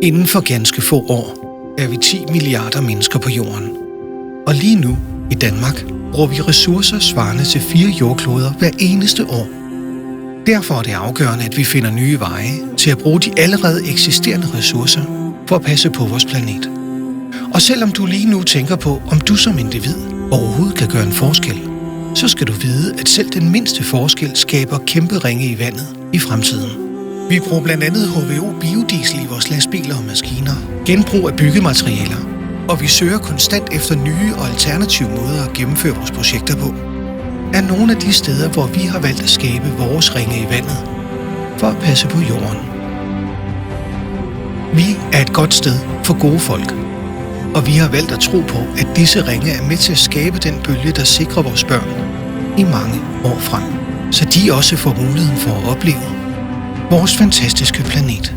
Inden for ganske få år er vi 10 milliarder mennesker på jorden. Og lige nu i Danmark bruger vi ressourcer svarende til 4 jordkloder hver eneste år. Derfor er det afgørende, at vi finder nye veje til at bruge de allerede eksisterende ressourcer for at passe på vores planet. Og selvom du lige nu tænker på, om du som individ overhovedet kan gøre en forskel, så skal du vide, at selv den mindste forskel skaber kæmpe ringe i vandet i fremtiden. Vi bruger blandt andet HVO-biodiesel i vores lastbiler og maskiner, genbrug af byggematerialer, og vi søger konstant efter nye og alternative måder at gennemføre vores projekter på. Er nogle af de steder, hvor vi har valgt at skabe vores ringe i vandet for at passe på jorden. Vi er et godt sted for gode folk, og vi har valgt at tro på, at disse ringe er med til at skabe den bølge, der sikrer vores børn i mange år frem, så de også får muligheden for at opleve vores fantastiske planet.